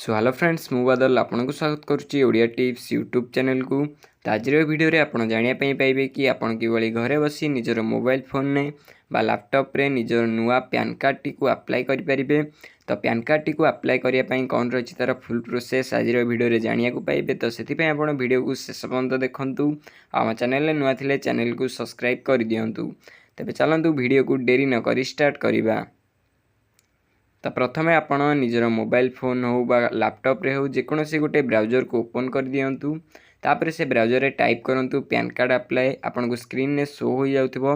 So hello friends मु बादल आपको स्वागत करुच्ची ओडिया टिप्स यूट्यूब चैनल को। तो आज वीडियो रे आपण जानिया पाइबे कि आपण किभली घरे बसी निजर मोबाइल फोन ने बा लैपटॉप रे निजर नुआ पैन कार्ड टी को अप्लाई करि परिबे। तो पैन कार्ड टी को अप्लाई करिया पई कोन रछि तार फुल प्रोसेस आज वीडियो रे जानिया को पाइबे। तो सेति पई आपण वीडियो को शेष पर्यंत देखंतु। आम चैनल रे नुआ थिले चैनल को सब्सक्राइब कर दियंतु। तबे चलंतु वीडियो को देरी न करी स्टार्ट करिबा। तो प्रथमे आपण निजर मोबाइल फोन हो बा लैपटॉप रे हो जेकोसी गोटे ब्राउजर को ओपन कर दियंतु। तापर से ब्राउजर रे टाइप करंतु पैन कार्ड अप्लाई। आपन को स्क्रीन ने शो हो जाउथबो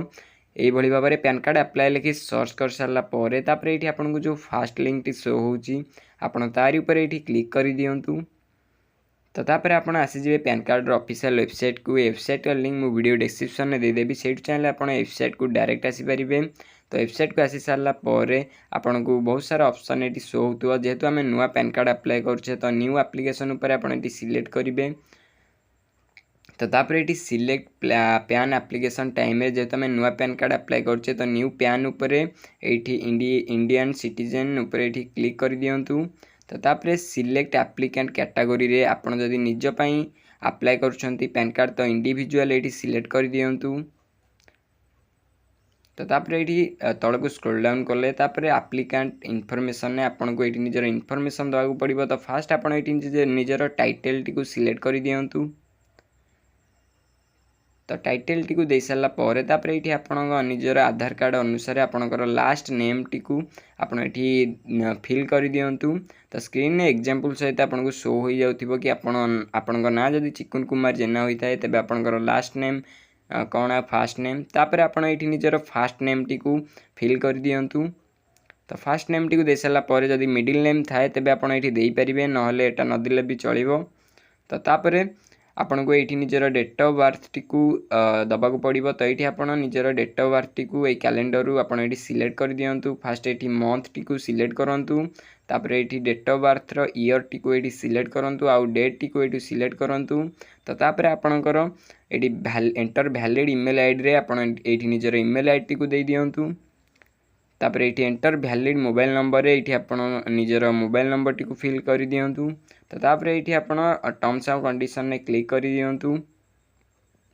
एई भली भाबरे रे पैन कार्ड अप्लाई लिखि सर्च कर सारला परे तापर एठी आपन को जो फर्स्ट लिंक टी शो होउची आपन तारि ऊपर एठी क्लिक कर दियंतु। तो तापर आपन आसी जिवे पैन कार्ड रो ऑफिशियल वेबसाइट को। वेबसाइट का लिंक मु वीडियो डिस्क्रिप्शन में दे देबी। सेठ चैनल आपन वेबसाइट को डायरेक्ट आसी परिबे। तो वेबसाइट को आसी सारला परे आपन को बहुत सारा ऑप्शन एटी शो होतुवा। जेहेतु आमे नुआ पैन कार्ड अप्लाई करछे तो न्यू एप्लीकेशन ऊपर आपन एटी सिलेक्ट करिवे। तो तापर eighty select pan application time रे जेहेतु आमे नुआ पैन कार्ड अप्लाई करछे तो न्यू पैन ऊपर एटी इंडियन सिटीजन ऊपर एटी क्लिक कर दियंतु। तो तापर सिलेक्ट एप्लिकेंट कैटेगरी रे आपन जदि निज पई अप्लाई करछंती पैन कार्ड तो इंडिविजुअल एटी सिलेक्ट कर दियंतु। तो तापर एठी तळ को स्क्रॉल डाउन करले तापर एप्लिकेंट इन्फॉर्मेशन ने आपन को एठी निजर इन्फॉर्मेशन दवा को पड़िबो। तो फास्ट आपन एठी निजर टाइटल टी को सिलेक्ट कर दियंतु। तो टाइटल टी को दे सारला परे तापर एठी आपन निजर आधार कार्ड अनुसार आपनकर लास्ट नेम टी को आपन एठी फिल कर दियंतु। तो स्क्रीन ने एग्जांपल सहित आपन को शो हो जाउथिबो कि आपन ना जदि चिकुन कुमार जेना होइताय तबे आपनकर लास्ट नेम कौन है फास्ट नेम। तापर आपन एठी निजर फास्ट नेम टी को फिल कर दियंतु। तो फास्ट नेम टी को दे सारला परे जदि मिडिल नेम थाए तबे आपन एठी देई परिबे नहले एटा न दिले भी चलिबो। तो तापर आपन को एठी निजर डेट ऑफ बर्थ टी को दबा को पड़िबो। तो एठी आपन निजर डेट ऑफ बर्थ टी को ए कैलेंडर रु आपन एठी सिलेक्ट कर दियंतु। फास्ट एठी मंथ टी को सिलेक्ट करंतु। तापर एठी डेट ऑफ बर्थ रो ईयर टी को एठी सिलेक्ट करंतु आउ डेट टी को एठी सिलेक्ट करंतु। तो तापर आपनकर एठी एंटर वैलिड ईमेल आईडी रे आपन एठी निजर ईमेल आईडी टी को दे दियंतु। तापर एठी एंटर वैलिड मोबाइल नंबर रे एठी आपन निजर मोबाइल नंबर टी को फिल कर दियंतु। तो तापर एठी आपन टर्म्स एंड कंडीशन ने क्लिक कर दियंतु।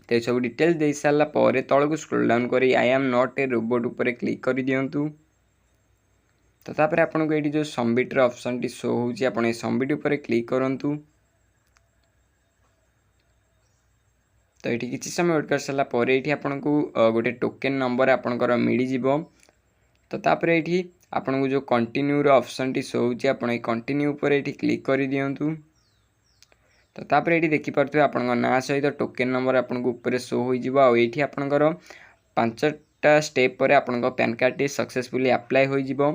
ते सब डिटेल दे सारला परे तळ को स्क्रॉल डाउन करी I am not a robot ऊपर क्लिक कर दियंतु। तो तापर आपन को एठी जो सबमिट रो ऑप्शन टी शो होउची आपन ए सबमिट ऊपर क्लिक करंतु। तो ये किसी समय वेट कर सारा पर ये आपन को गोटे टोकेन नंबर आपनकर मिल जिवो। तो तापर ये आपन को जो कंटिन्यू रो ऑप्शन टी शो होउची आपन ए कंटिन्यू ऊपर ये क्लिक कर दियंतु। तो तापर ये देखि परथबे आपन ना सहित टोकेन नंबर आपन को ऊपर शो होई जिवो। आ एठी आपनकर 5टा स्टेप पर आपन को पैन कार्ड टी सक्सेसफुली अप्लाई होई जिवो।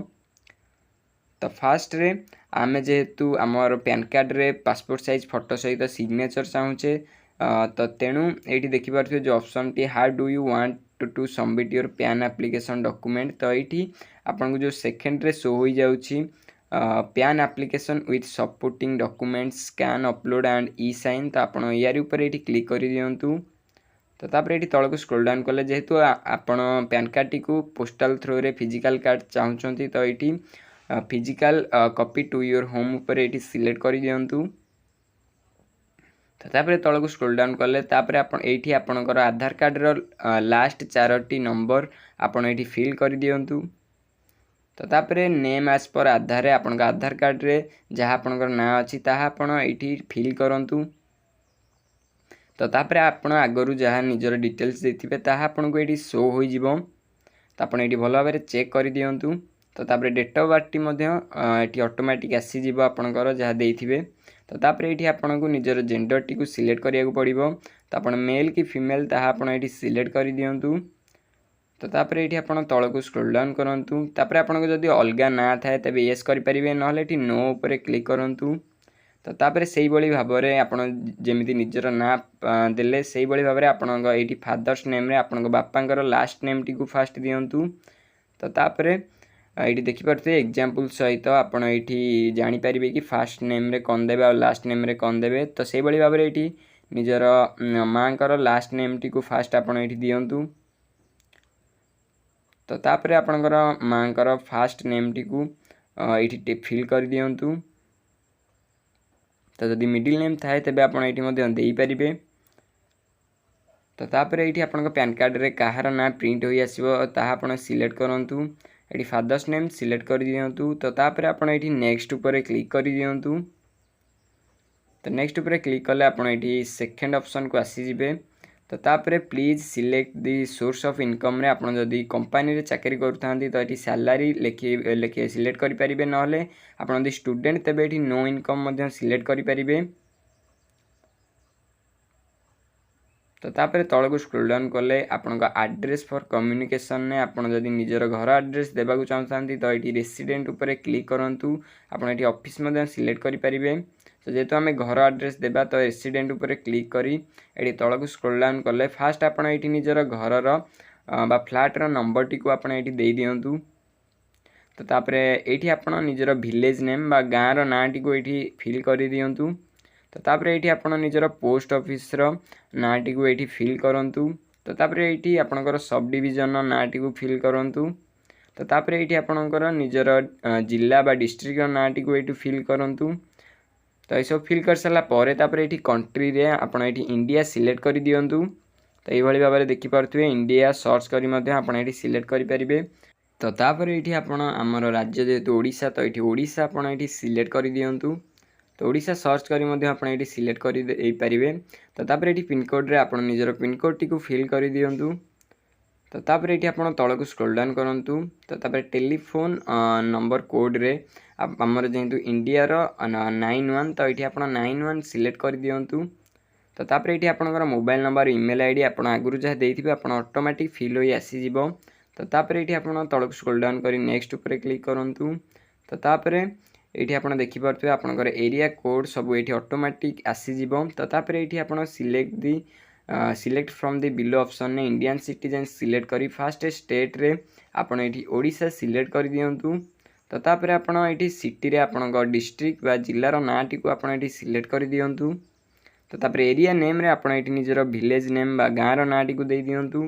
तो फास्ट रे आमे जेहेतु हमर पैन कार्ड रे पासपोर्ट साइज फोटो सहित सिग्नेचर चाहूचे तो तेणु ये देखि पारथि जो ऑप्शन टी how do you want to submit your PAN application document. तो ये आपन को जो सेकंड रे शो हो जाउची PAN application with supporting documents scan upload and e sign. तो आपन यार ऊपर ये क्लिक कर दियंतु। तो तापर ये तळ को स्क्रॉल डाउन कले जेहेतु आपन पैन कार्ड टी को पोस्टल थ्रू रे फिजिकल कार्ड चाहूचंती तो ये physical copy to your home ऊपर ये सिलेक्ट कर दियंतु। तो तापर तळ को स्क्रॉल डाउन कले तापर आपन एठी आपनकर आधार कार्ड रो लास्ट 4टी नंबर आपन एठी फिल कर दियंतु। तो तापर नेम एज पर आधार आपन आधार कार्ड रे जहा आपनकर ना अछि ताहा आपन एठी फिल करंतु। तो तापर आपन आगरु जहा निजर डिटेल्स देथिबे ताहा आपन को एठी शो होई जिवो। तो आपन एठी भलो भाबरे चेक कर दियंतु। तो तापर डेट ऑफ बर्थ टी मध्य एठी ऑटोमेटिक आसी जिवो आपनकर जहा देथिबे। तो तापर एठी आपन को निजर जेंडर टी को सिलेक्ट करिया को पड़िबो। तो आपन मेल की फीमेल ताहा आपन एठी सिलेक्ट कर दियंतु। तो तापर एठी आपन तळ को स्क्रॉल डाउन करंतु। तापर आपन को जदी अलगा ना थाए तबे यस करि परिबे नहले एठी नो ऊपर क्लिक करंतु। तो तापर सेही बळी भाबरे आपन जेमिति निजर ना देले सेही बळी भाबरे आपन एठी फादर्स नेम रे आपन बापांकर लास्ट नेम टी को फास्ट दियंतु। तो तापर ये देखि पारथे एग्जांपल सहित आपन एठी जानि परिबे कि फास्ट नेम रे कोन देबे और लास्ट नेम रे कोन देबे। तो सेही बळी भाबरे एठी निजर मांकर लास्ट नेम टी को फास्ट आपन एठी दियंतु। तो तापर आपनकर मांकर फास्ट नेम टी को एठी फिल कर दियंतु। तो जदि मिडिल नेम थाए तेबे आपण एठी मध्ये देई परिबे। तो तापर एठी आपन पैन कार्ड रे कहार ना प्रिंट होई आसीबो ताहा आपण सिलेक्ट करंतु। एठी फादर्स नेम सिलेक्ट कर दियंतु। तो तापर आपण एठी नेक्स्ट ऊपर क्लिक कर दियंतु। तो नेक्स्ट ऊपर क्लिक कले आपण एठी सेकंड ऑप्शन को आसी जिवे। तो तापर please select the source of income रे आपण जदि कंपनी रे चाकरी करथांती तो एठी सैलरी लेखि सिलेक्ट करि परिबे। नहले आपण जदि स्टूडेंट तेबे एठी नो इनकम मध्ये सिलेक्ट करि परिबे। तो तापर तळकु स्क्रॉल डाउन कले आपण एड्रेस फॉर कम्युनिकेशन ने आपण जदि निजर घर एड्रेस देबा को चाहतांती तो एठी रेसिडेंट ऊपर क्लिक करंतु। आपण एठी ऑफिस मध्ये सिलेक्ट करि परिबे। तो जेहेतु आम घर एड्रेस देबा तो रेसिडेंट ऊपर क्लिक करी एठी तळकु स्क्रॉल डाउन कले फास्ट आपण एठी निजर घरर बा फ्लैट रो नंबर टी को आपण एठी देई दियंतु। तो तापर एठी आपण निजर विलेज नेम बा गाँव रो ना टी को एठी फिल करि दियंतु। तो तापर एठी आपण निजर पोस्ट ऑफिस रो ना टी को एठी फिल करंतु। तो तापर एठी आपणकर सब डिवीजन रो ना टी को फिल करंतु। तो तापर एठी आपणकर निजर जिला बा डिस्ट्रिक्ट रो ना टी को एठी फिल करंतु। तो ये सब फिल कर सारा पर तापर एठी कंट्री रे आपण एठी इंडिया सिलेक्ट कर दियंतु। तो ये भाव में देखि पारथुवे इंडिया सर्च करी मध्ये आपण एठी सिलेक्ट करि परिबे। तो तापर एठी आपण हमर राज्य जेहेतु ओडिशा तो एठी ओडिशा आपण एठी सिलेक्ट कर दियंतु। तो ओडिशा सर्च करी मध्ये आपण एठी सिलेक्ट करि देई परिबे। तो तापर एठी पिन कोड रे आपण निजर पिन कोड टी को फिल कर दियंतु। तो तापर एठी आपण तळकु स्क्रॉल डाउन करंतु। तो तापर टेलीफोन नंबर कोड रे आमर जेहेतु इंडिया रो 91 तो ये आप 91 सिलेक्ट कर दियंतु। तो तापर ये आपंकर मोबाइल नंबर ईमेल आईडी आप आगुरी जहाँ देते आप ऑटोमेटिक फिल हो आसीज। तो तापर ये आप तलक स्क्रॉल डाउन कर नेक्स्ट ऊपर क्लिक करंतु। तो तापर ये आप देखिपे आपंकर एरिया कोड सब ये ऑटोमेटिक आसीज। तो तापर ये आप select from the below option ने इंडियन सिटीजन सिलेक्ट करी फास्ट स्टेट रे आपण एठी ओडिशा सिलेक्ट कर दियंतु। तो तापर आपण एठी सिटी रे आपणक डिस्ट्रिक्ट बा जिल्लार ना टी को आपण एठी सिलेक्ट कर दियंतु। तो तापर एरिया नेम रे आपण एठी निजर विलेज नेम बा गाँव रो ना टी को दे दियंतु।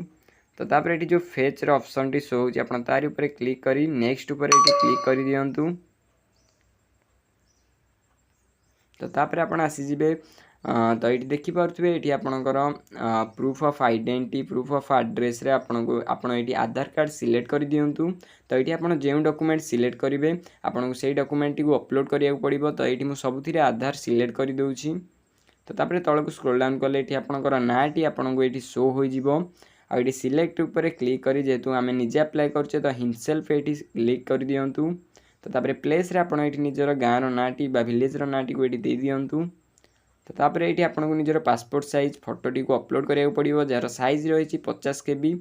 तो तापर एठी जो फेच रो ऑप्शन टी शो होची आपण तारि ऊपर क्लिक करी नेक्स्ट ऊपर एठी क्लिक कर दियंतु। तो तापर आपण आसी जिवे। तो ये देखिपे ये आपणकर proof of identity proof of address रे आपण ये आधार कार्ड सिलेक्ट कर दियंतु। तो ये आप जो डॉक्यूमेंट सिलेक्ट करेंगे आपको से डॉक्यूमेंट को अपलोड करिया पड़ो। तो ये सबुथिरे आधार सिलेक्ट कर दूची। तो तापर तलक स्क्रॉल डाउन कले ये आपणकर नाटी आपको ये शो हो आगे सिलेक्ट ऊपर क्लिक करी जेहेतु आम निजे अप्लाई करछे तो हिमसेल्फ ये क्लिक कर दियंतु। तो तापर प्लेस रे आपण ये निजर गाँव रो नाटी बा विलेज रो नाटी को ये दे दियंतु। तो तापर ये आपको निजर पासपोर्ट साइज फोटोटी को अपलोड करिया पड़ो जार साइज रही 50 KB।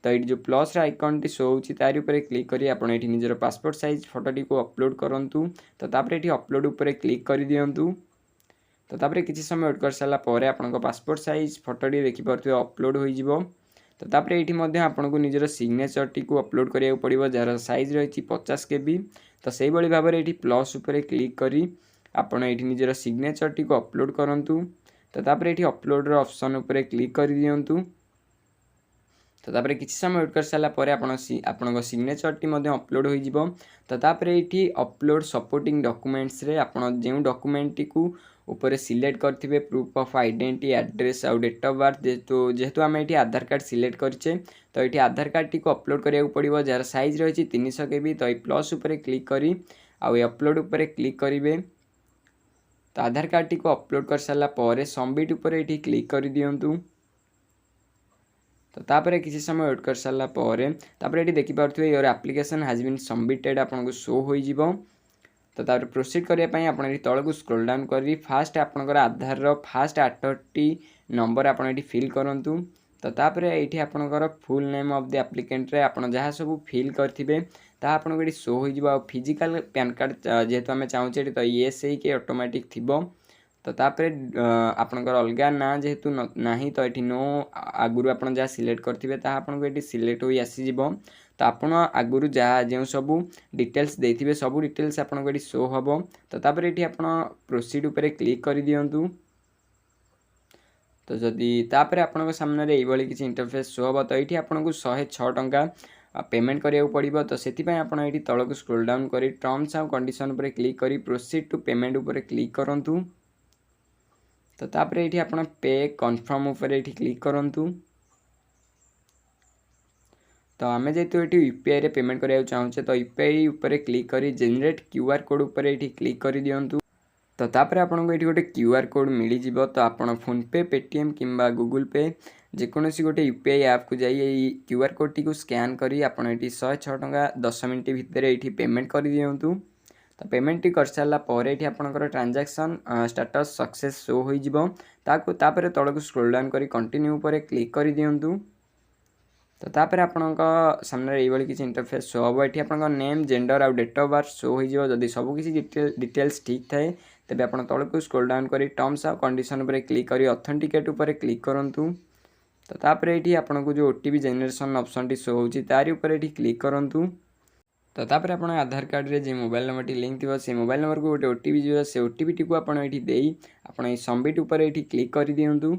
तो ये जो प्लस आइकन टी शो होची तारि ऊपर क्लिक करी आपण एठी निजर पासपोर्ट साइज फोटोटी को अपलोड करंतु। तो तापर एठी अपलोड ऊपर क्लिक कर दियंतु। तो तापर किछि समय वेट कर साला परे आपनको पासपोर्ट साइज फोटोटी देखि परथु अपलोड होई जिवो। तो तापर एठी मध्ये आपनको निजर सिग्नेचर टी को अपलोड करिया पड़िबो जार साइज रही 50 KB। तो सेही बळी भाबरे एठी प्लस ऊपर क्लिक करी आपण एठी निजर सिग्नेचर टी को अपलोड करंतु। तो तापर एठी अपलोड रो ऑप्शन ऊपर क्लिक कर दियंतु। तो तापर किछि समय वेट कर साला परे आपन सिग्नेचर टी मध्ये अपलोड होई जिवो। तो तापर एठी अपलोड सपोर्टिंग डॉक्यूमेंट्स रे आपण जे डॉक्यूमेंट टी को ऊपर सिलेक्ट करथिबे प्रूफ ऑफ आइडेंटिटी एड्रेस आउ डेट ऑफ बर्थ जेहेतु आम एठी आधार कार्ड सिलेक्ट करछे तो एठी आधार कार्ड टी को अपलोड करिया पड़िबो जार साइज रही 300 KB। तो ये प्लस ऊपर क्लिक करी आउ अपलोड ऊपर क्लिक करिवे। तो आधार कार्ड टी को अपलोड कर सारा पर सबमिट ऊपर ये क्लिक कर दियंतु। तो तापर किसी समय वेट कर सारा पर ये देखिपे your application has been submitted आपको शो हो। तो तापर प्रोसीड करने आप तलक स्क्रॉल डाउन करी फास्ट आपनकर आधार रो फास्ट 8टी नंबर आप फिल करंतु। तो तापर ये आपनकर full name of the applicant रे आपण जहाँ सब फिल करथिबे ता आपनको ये शो हो। फिजिकल पैन कार्ड जेहेतु आम चाहूचे तो येस के ऑटोमेटिक थिबो। तो तापर आपनकर अलगा ना जेहेतु नाही तो ये नो आगुरी आप जहाँ सिलेक्ट करथिबे ता आपनको ये सिलेक्ट हो आसीजिवो। तो आपण आगुरी जहाँ जो सब डिटेल्स देथिबे सब डिटेल्स आपनको ये शो हम। तो तापर ये आप प्रोसीड ऊपर क्लिक कर दियंतु। तो जदि तापर आपन सामने ये किसी इंटरफेस शो हम तो ये आपको 106 टंका पेमेंट करिया पड़ो। तो से ये तलक स्क्रॉल डाउन करी टर्म्स एंड कंडीशन पर क्लिक करी प्रोसीड टू पेमेंट ऊपर क्लिक करंतु। तो तापर ये आप पे कन्फर्म उपर ये क्लिक करूँ। तो आम जेहतु ये यूपीआई रे पेमेंट कराया चाहूँचे तो यूपीआई उपर क्लिक कर जेनेरेट क्यूआर कोड उपर ये क्लिक कर दिंतु। तो तापर आपको ये गोटे क्यूआर कोड मिल जाव। तो आप फोनपे पेटीएम किंबा गूगल पे जेकोसी गोटे यूपीआई ऐप को जाई क्यूआर कोड टी को स्कैन करी आप 106 टंका 10 मिनट भितर ये पेमेंट कर दिंतु। तो पेमेंट टी कर सारा पर ये आपंकर ट्रांजैक्शन स्टेटस सक्सेस शो होपर तौक स्क्रोल डाउन कर कंटिन्यू पर क्लिक कर दिंतु। तो तापर आपण सामने ये किसी इंटरफेस शो हम ये आप नेम जेंडर आउ डेट ऑफ बर्थ शो हो जदि सबकि डिटेल्स ठीक थाए तेज आप तौक स्क्रोल डाउन कर टर्म्स आउ कंडीशन पर क्लिक कर ऑथेंटिकेट उपर क्लिक करूँ। तो तापर ये आपको जो OTP generation option T show होची तारी ऊपर ये क्लिक करूँ। तो तापर आप आधार कार्ड रे जो मोबाइल नंबर टी लिंक थी से मोबाइल नंबर को गोटे ओटीपी जो से ओटीपी टी को आप सबमिट उपर ये क्लिक कर दिंतु।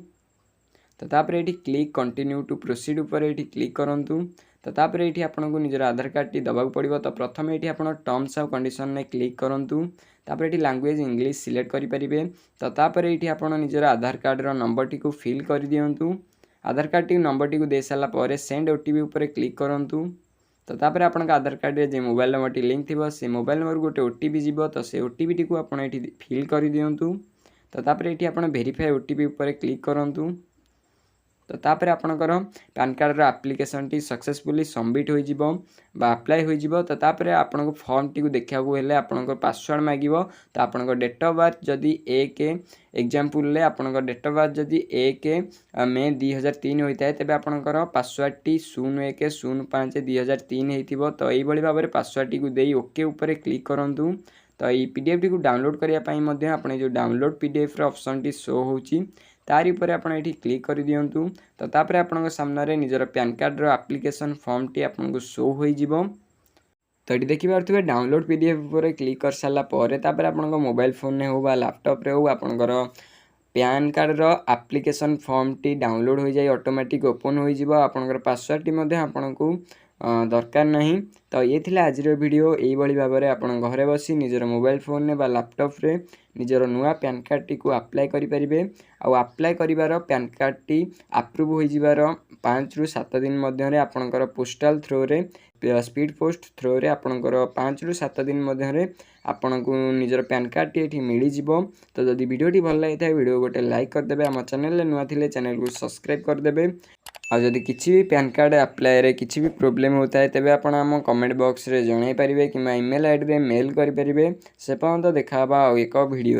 तो तापर ये क्लिक कंटिन्यू टू प्रोसीड उपर ये क्लिक करूँ। तो तापर ये आपको निजर आधार कार्ड टी दबाक पड़ो। तो प्रथम ये आप टर्म्स आउ कंडीशन में क्लिक करूँ। तापर ये लैंग्वेज इंग्लिश सिलेक्ट करेंगे। तो तापर ये आप निजर आधार कार्ड नंबर टी को फिल कर दिंतु। आधार कार्ड टी नंबर टी को दे सारापर सेंड ओटीपी उपर क्लिक करूँ। तो तापर आप आधार कार्ड रे जो मोबाइल नंबर टी लिंक थी से मोबाइल नंबर गोटे ओटीपी जीव। तो से ओटीपी टी को आप फिल कर दिंतु। तो तापर ये आप वेरीफाई ओटीपी उपर क्लिक करूँ। तो तापर आपणकर pan card application T successfully submit हो अप्लाई हो। तो तापर आपको फॉर्म टी को देखा हेल्ले आपंकर पासवर्ड मांगो। तो आपंकर डेट ऑफ बर्थ जदि 1 एग्जांपल आपंकर डेट ऑफ बर्थ जदि 1 मे 2003 होता है तेज आपंकर पासवर्ड टी 01/05/2003 हो। तो यही भाव में पासवर्ड टी को दे ओके उपर क्लिक करूँ। तो ये पीडीएफ टी को डाउनलोड करने आप जो download PDF option T show होची तारी पर आप क्लिक कर दिंतु। तो तापर आपन सामने निजर pan card application form T आपको शो हो। तो ये देखिए डाउनलोड पीडीएफ पर क्लिक कर सारापर तापर आप मोबाइल फोन हो लैपटॉप रे हो आपंकर pan card application form T download हो जाए ऑटोमेटिक ओपन हो आपंकर पासवर्ड टी आपको दरकार नहीं। तो ये थिला आज वीडियो यही भाव में आप घरे बसी निजर मोबाइल फोन में लैपटॉप रे निजर नुआ पैन कार्ड टी को अप्लाई करेंगे। आउ अप्लाई कर पैन कार्ड टी अप्रूव हो 5 ରୁ 7 दिन मध्य आपंकर पोस्टाल थ्रो रे स्पीड पोस्ट थ्रो रे आपंकर 5 ରୁ 7 दिन मध्य आपन को निजर पैन कार्ड टी ये मिल जाव। तो जदि वीडियो भल लगी था वीडियो गोटे लाइक करदे। आम चैनल नुआ थिले चैनल को सब्सक्राइब करदे। आदि किसी भी पैन कार्ड अप्लाई रे किसी भी प्रोब्लेम होता है तेज आप कमेंट बॉक्स रे जणाई पारिबे कि ईमेल आईडी रे मेल करेंगे। से पर्यंत देखा एक वीडियो।